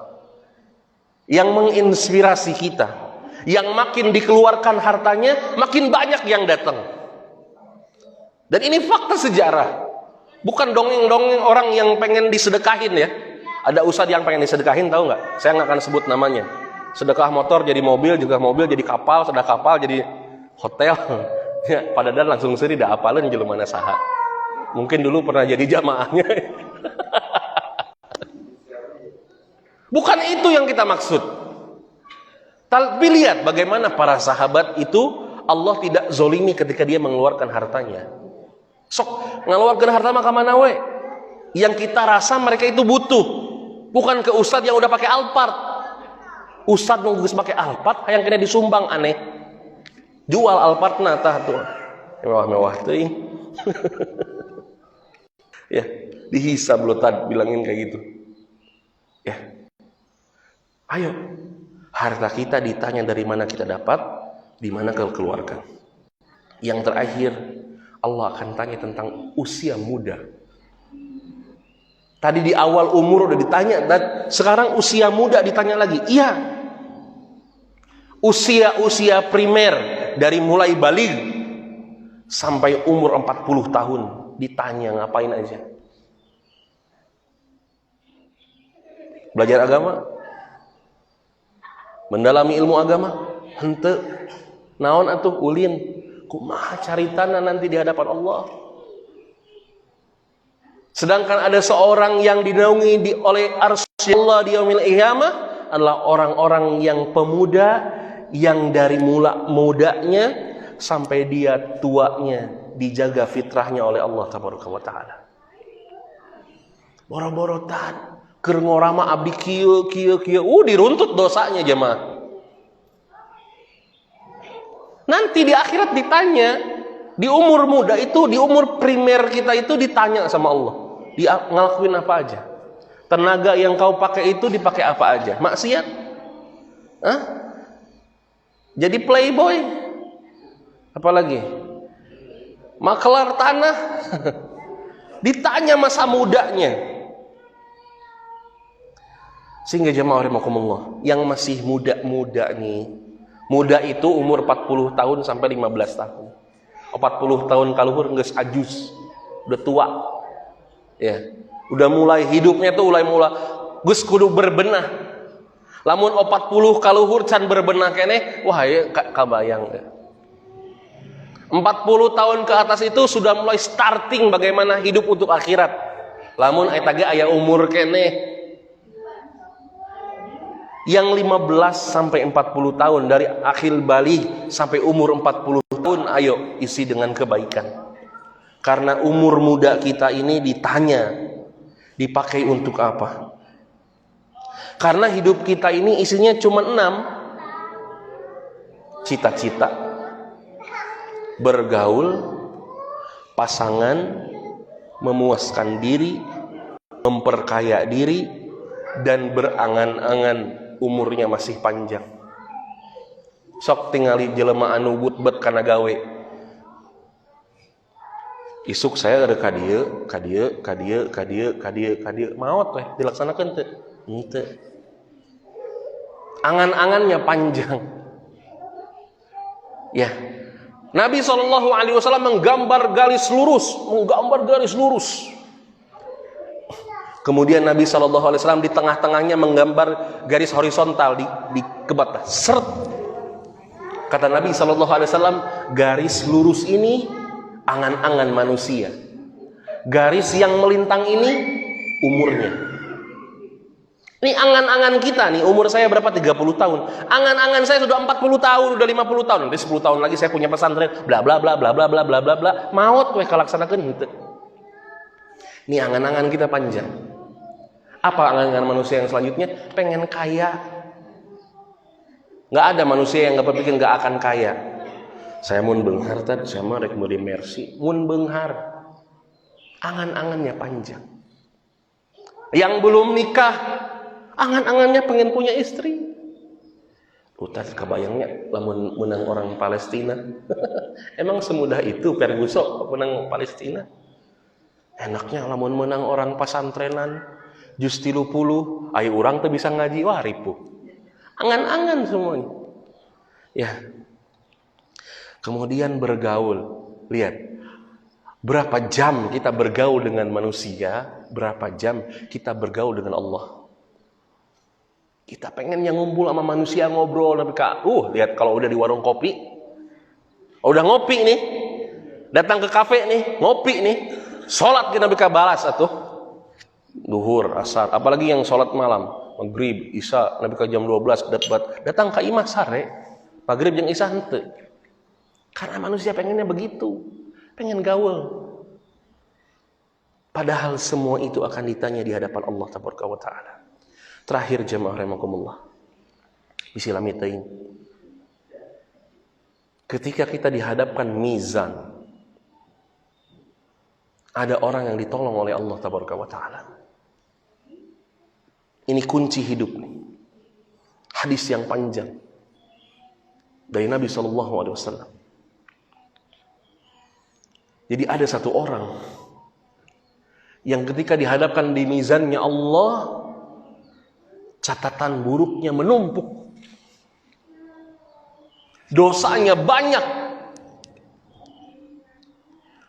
yang menginspirasi kita. Yang makin dikeluarkan hartanya, makin banyak yang datang. Dan ini fakta sejarah. Bukan dongeng-dongeng orang yang pengen disedekahin ya. Ada ustadz yang pengen disedekahin, tahu nggak? Saya nggak akan sebut namanya. Sedekah motor jadi mobil, juga mobil jadi kapal, sedekah kapal jadi hotel. Ya, padahal langsung seri dah apalin jelema mana saha. Mungkin dulu pernah jadi jamaahnya. Bukan itu yang kita maksud. Tapi lihat bagaimana para sahabat itu Allah tidak zolimi ketika dia mengeluarkan hartanya. Sok ngeluarkan harta mah kamana we? Yang kita rasa mereka itu butuh. Bukan ke ustadz yang udah pakai Alphard. Ustadz nunggu pakai Alphard yang kena disumbang aneh. Jual Alphardna tah tuh. Mewah-mewah teuing. Ya, dihisab lo tad bilangin kayak gitu. Ya. Ayo. Harta kita ditanya dari mana kita dapat, di mana kau keluarkan. Yang terakhir, Allah akan tanya tentang usia muda. Tadi di awal umur udah ditanya, dan sekarang usia muda ditanya lagi. Iya. Usia primer dari mulai baligh sampai umur 40 tahun ditanya ngapain aja. Belajar agama? Mendalami ilmu agama? Henteu. Naon atuh ulin? Kumaha caritana nanti di hadapan Allah? Sedangkan ada seorang yang dinaungi oleh arsy Allah di yaumil qiyamah adalah orang-orang yang pemuda yang dari mula mudanya sampai dia tuanya dijaga fitrahnya oleh Allah tabaraka wa taala. Boro-borotan keur ngorama abdi kieu diruntut dosanya jemaah. Nanti di akhirat ditanya, di umur muda itu, di umur primer kita itu ditanya sama Allah, dia ngelakuin apa aja? Tenaga yang kau pakai itu dipakai apa aja? Maksiat? Hah? Jadi playboy? Apalagi? Makelar tanah? Ditanya masa mudanya. Sehingga jemaah rahimakumullah, yang masih muda-muda nih, muda itu umur 40 tahun sampai 15 tahun. 40 tahun kaluhur geus ajus, udah tua. Ya, udah mulai hidupnya tuh mulai geus kudu berbenah. Lamun 40 kaluhur can berbenah keneh, wah ya kabayang. 40 tahun ke atas itu sudah mulai starting bagaimana hidup untuk akhirat. Lamun eta ge aya umur keneh yang 15 sampai 40 tahun, dari akhil baligh sampai umur 40 tahun, ayo isi dengan kebaikan. Karena umur muda kita ini ditanya, dipakai untuk apa? Karena hidup kita ini isinya cuma 6. Cita-cita, bergaul, pasangan, memuaskan diri, memperkaya diri, dan berangan-angan umurnya masih panjang. Sok tingali jelema anu budbet kana gawe. Isuk saya ada kadieu maot weh dilaksanakeun teu? Henteu. Angan-angannya panjang. Ya. Nabi SAW menggambar garis lurus. Kemudian Nabi SAW di tengah-tengahnya menggambar garis horizontal di kebat. Seret. Kata Nabi SAW, garis lurus ini angan-angan manusia. Garis yang melintang ini umurnya. Ini angan-angan kita nih, umur saya berapa? 30 tahun. Angan-angan saya sudah 40 tahun, udah 50 tahun. Nanti 10 tahun lagi saya punya pesantren, bla bla bla bla bla bla bla bla bla. Maut weh kalaksanakeun henteu. Ini angan-angan kita panjang. Apa angan-angan manusia yang selanjutnya? Pengen kaya. Nggak ada manusia yang nggak berpikir nggak akan kaya. Saya mun beunghar tadi, saya mah rek meuli mercy. Mun beunghar, angan-angannya panjang. Yang belum nikah, angan-angannya pengen punya istri. Utas kebayangnya lamun menang orang Palestina. Emang semudah itu Ferguson menang Palestina? Enaknya lamun menang orang pasantrenan juz 30, ayo urang teh bisa ngaji, wah ripuh. Angan-angan semuanya. Ya. Kemudian bergaul. Lihat. Berapa jam kita bergaul dengan manusia, berapa jam kita bergaul dengan Allah. Kita pengen yang ngumpul sama manusia ngobrol, tapi lihat kalau udah di warung kopi, udah ngopi nih, datang ke kafe nih, ngopi nih, sholat kita bisa balas atuh, duhur, asar, apalagi yang sholat malam, maghrib, isya, nabi ke jam 12 datang ke imah sare, maghrib yang isya henteu. Karena manusia pengennya begitu, pengen gaul. Padahal semua itu akan ditanya di hadapan Allah Tabaraka wa Ta'ala. Terakhir jemaah rahimakumullah. Bismillahirrahmanirrahim. Ketika kita dihadapkan mizan, ada orang yang ditolong oleh Allah Tabaraka wa Ta'ala. Ini kunci hidup nih. Hadis yang panjang dari Nabi SAW. Jadi ada satu orang yang ketika dihadapkan di mizannya Allah, catatan buruknya menumpuk, dosanya banyak,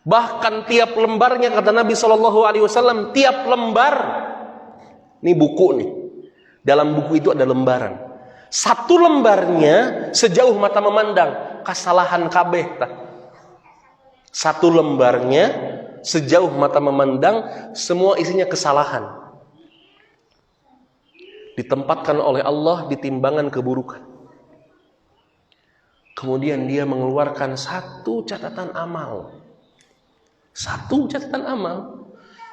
bahkan tiap lembarnya, kata Nabi SAW, tiap lembar, ini buku nih, dalam buku itu ada lembaran, satu lembarnya sejauh mata memandang, kesalahan kabeh. Satu lembarnya sejauh mata memandang, semua isinya kesalahan. Ditempatkan oleh Allah di timbangan keburukan. Kemudian dia mengeluarkan satu catatan amal. Satu catatan amal.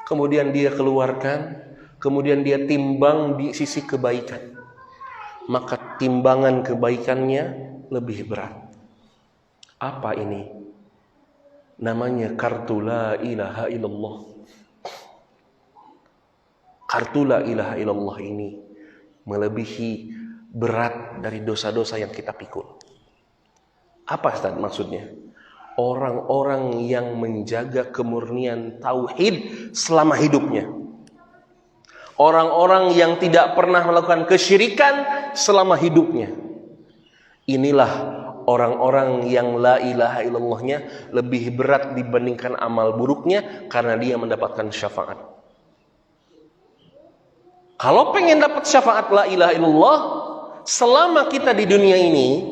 Kemudian dia keluarkan, kemudian dia timbang di sisi kebaikan. Maka timbangan kebaikannya lebih berat. Apa ini? Namanya kartu la ilaha illallah. Kartu la ilaha illallah ini melebihi berat dari dosa-dosa yang kita pikul. Apa Ustaz maksudnya? Orang-orang yang menjaga kemurnian tauhid selama hidupnya. Orang-orang yang tidak pernah melakukan kesyirikan selama hidupnya. Inilah orang-orang yang la ilaha illallahnya lebih berat dibandingkan amal buruknya karena dia mendapatkan syafaat. Kalau pengen dapat syafaat la ilaha illallah, selama kita di dunia ini,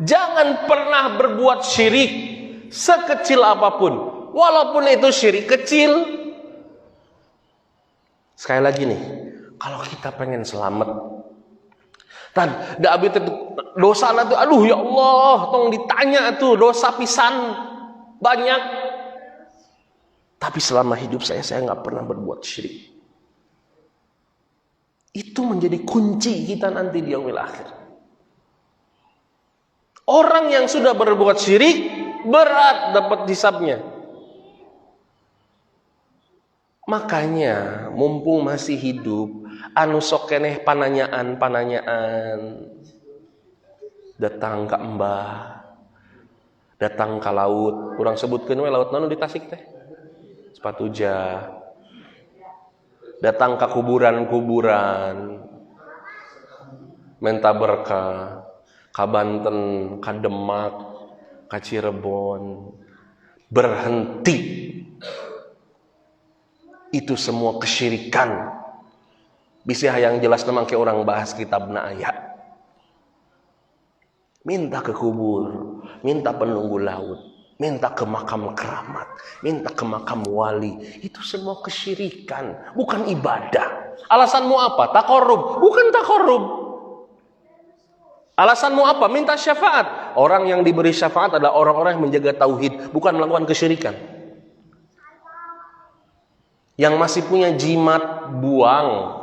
jangan pernah berbuat syirik sekecil apapun. Walaupun itu syirik kecil. Sekali lagi nih, kalau kita pengen selamat, tan, da abi dosa tuh, aduh ya Allah, tong ditanya tuh dosa pisan banyak. Tapi selama hidup saya nggak pernah berbuat syirik. Itu menjadi kunci kita nanti di yaumil akhir. Orang yang sudah berbuat syirik berat dapat hisabnya. Makanya mumpung masih hidup, anu sok keneh pananyaan, datang ke Mbah, datang ke laut. Kurang sebutkeun we laut nanu di Tasik teh. Sepatuja. Datang ke kuburan-kuburan, minta berkah, ke Banten, ke Demak, ke Cirebon, berhenti. Itu semua kesyirikan. Bisa yang jelas memang ke orang bahas kitabna aya. Minta ke kubur, minta penunggu laut, minta ke makam keramat, minta ke makam wali. Itu semua kesyirikan, bukan ibadah. Alasanmu apa? Takorub, bukan takorub. Alasanmu apa? Minta syafaat. Orang yang diberi syafaat adalah orang-orang yang menjaga tauhid, bukan melakukan kesyirikan. Yang masih punya jimat buang.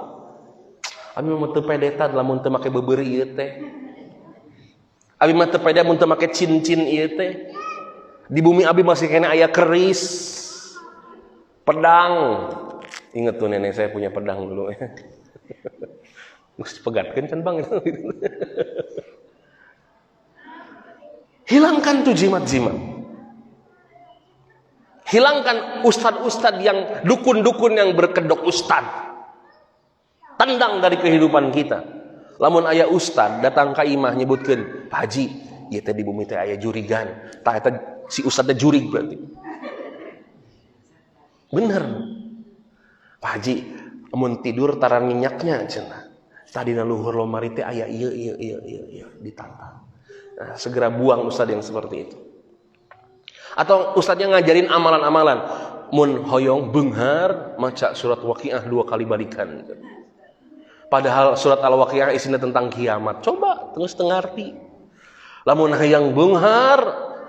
Abi mah teu pede tah lamun teu make bebeuri ieu teh. Abi mah teu pede mun teu make cincin ieu teh. Di bumi abi masih kena aya keris, pedang. Ingat tuh nenek saya punya pedang dulu. Mesti pegatkeun kan Bang. Hilangkan tuh jimat-jimat. Hilangkan ustad-ustad yang dukun-dukun yang berkedok ustad. Tendang dari kehidupan kita. Lamun aya ustad datang ka imah nyebutkeun, "Pak Haji, ieu teh di bumi teh aya jurigan." Tah eta si ustad teh jurig berarti. Bener. Pak Haji, mun tidur taran minyaknya cenah. Tadi na luhur lomari teh aya ieu ditantang. Nah, segera buang ustad yang seperti itu. Atau ustadznya ngajarin amalan-amalan. Mun hoyong beunghar maca surat Waqiah 2 kali balikan. Padahal surat Al-Waqiah isinya tentang kiamat. Coba terus tengarti. Lamun hayang beunghar,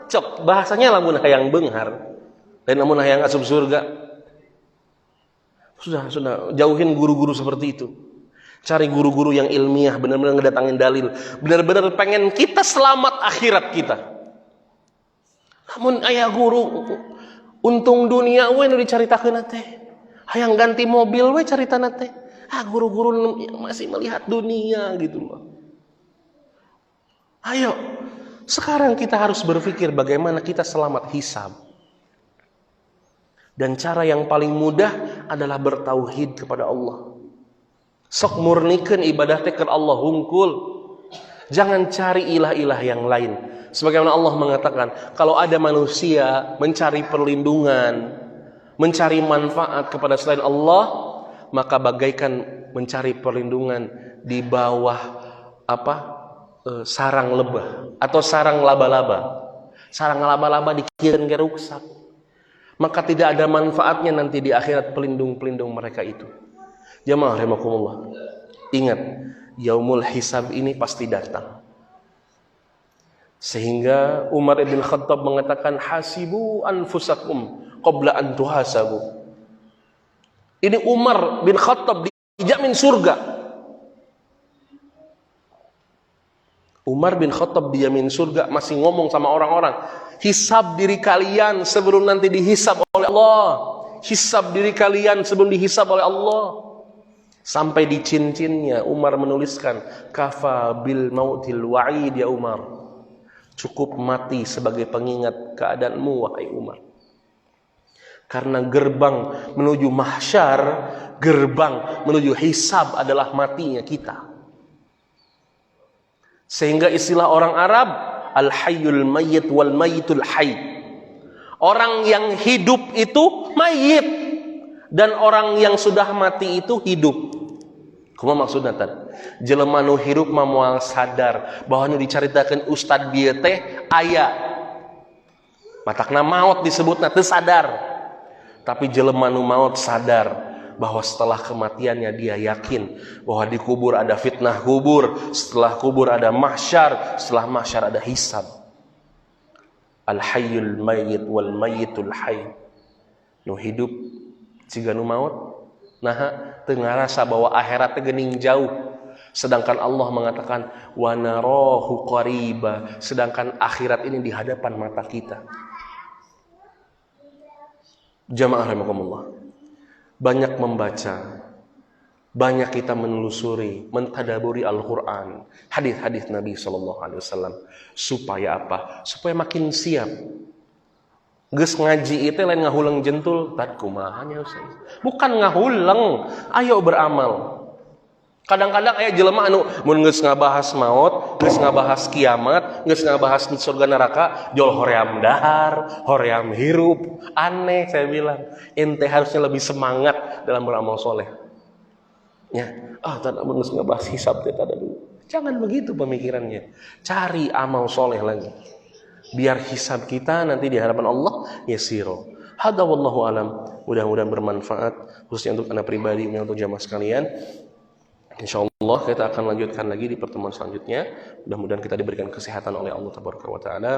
cok bahasanya lamun hayang beunghar. Dan lamun hayang asup surga. Sudah jauhin guru-guru seperti itu. Cari guru-guru yang ilmiah, benar-benar ngedatangin dalil. Benar-benar pengen kita selamat akhirat kita. Namun ayah guru untung dunia we nu dicaritakeun teh. Hayang ganti mobil we caritana teh. Guru-guru masih melihat dunia gitu loh. Ayo, sekarang kita harus berpikir bagaimana kita selamat hisab. Dan cara yang paling mudah adalah bertauhid kepada Allah. Sok murnikeun ibadah teh ke Allah hungkul. Jangan cari ilah-ilah yang lain. Sebagaimana Allah mengatakan, kalau ada manusia mencari perlindungan, mencari manfaat kepada selain Allah, maka bagaikan mencari perlindungan di bawah sarang lebah atau sarang laba-laba. Sarang laba-laba dikieun ge ruksak. maka tidak ada manfaatnya nanti di akhirat pelindung-pelindung mereka itu. Jamaah rahimakumullah, ingat, yaumul hisab ini pasti datang. Sehingga Umar bin Khattab mengatakan, hasibu anfusakum qabla an tuhasabu. Ini Umar bin Khattab dijamin surga. Umar bin Khattab dijamin surga, masih ngomong sama orang-orang, hisab diri kalian sebelum nanti dihisab oleh Allah. Hisab diri kalian sebelum dihisab oleh Allah. Sampai di cincinnya Umar menuliskan, kafa bil mautil wa'id ya Umar. Cukup mati sebagai pengingat keadaanmu wahai Umar. Karena gerbang menuju mahsyar, gerbang menuju hisab adalah matinya kita. Sehingga istilah orang Arab, al-hayyul mayyit wal mayyitul hayy. Orang yang hidup itu mayit, dan orang yang sudah mati itu hidup. Kumaha maksudna teh? Jelema nu hirup mah moal sadar bahwa nu dicaritakeun ustad bieu teh aya. Matakna maot disebutna teu sadar. Tapi jelema nu maot sadar bahwa setelah kematiannya dia yakin bahwa di kubur ada fitnah kubur, setelah kubur ada mahsyar, setelah mahsyar ada hisab. Al-hayyul mayyit wal mayyitul hayy. Nu hidup ciga nu maut, nah teu ngarasa bahwa akhirat teh geuning jauh. Sedangkan Allah mengatakan wa narahu qariba, sedangkan akhirat ini di hadapan mata kita. Jamaah rahimakumullah. Banyak membaca, banyak kita menelusuri, mentadaburi Al-Quran, hadis-hadis Nabi SAW. Supaya apa? Supaya makin siap. Geus ngaji itu lain ngahuleng jentul, tad kumahanya Ustaz. Bukan ngahuleng, ayo beramal. Kadang-kadang aya jelema anu mun geus ngabahas maut, geus ngabahas kiamat, geus ngabahas surga neraka, jol hoream dahar, hoream hirup. Aneh saya bilang. Ente harusnya lebih semangat dalam beramal soleh. Ya, tadi mun geus ngabahas hisab teh tada dulu. Jangan begitu pemikirannya. Cari amal soleh lagi. Biar hisab kita nanti di hadapan Allah yasiro. Hada wallahu alam. Mudah-mudahan bermanfaat khususnya untuk anak pribadi dan untuk jamaah sekalian. InsyaAllah kita akan lanjutkan lagi di pertemuan selanjutnya. Mudah-mudahan kita diberikan kesehatan oleh Allah Tabaraka wa Ta'ala.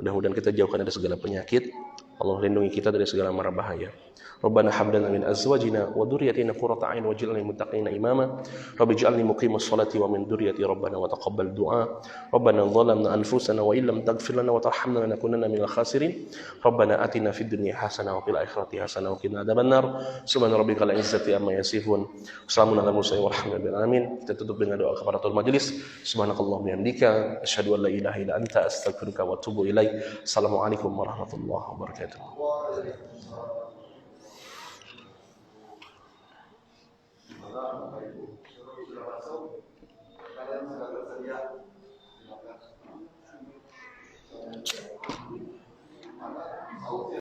Mudah-mudahan kita jauhkan dari segala penyakit. Allah lindungi kita dari segala mara bahaya. Rabbana hab lana min azwajina wa dhurriyyatina qurrata a'yun waj'alna lil muttaqina imama. Rabbi ij'alni muqimas sholati wa min dhurriyyati rabbana wa taqabbal du'a. Rabbana dhalamna anfusana wa illam taghfir lana wa tarhamna lanakunanna minal khasirin. Rabbana atina fid dunya hasanah wa fil akhirati hasanah wa qina adzabannar. Subhana rabbikal izzati amma yasifun. Wassalamun ala mursalin walhamdulillahi alamin. Kita tutup dengan doa kafaratul majelis. Subhanakallahumma wa bihamdika asyhadu an la ilaha illa anta astaghfiruka wa atubu ilaik. Assalamualaikum warahmatullahi wabarakatuh.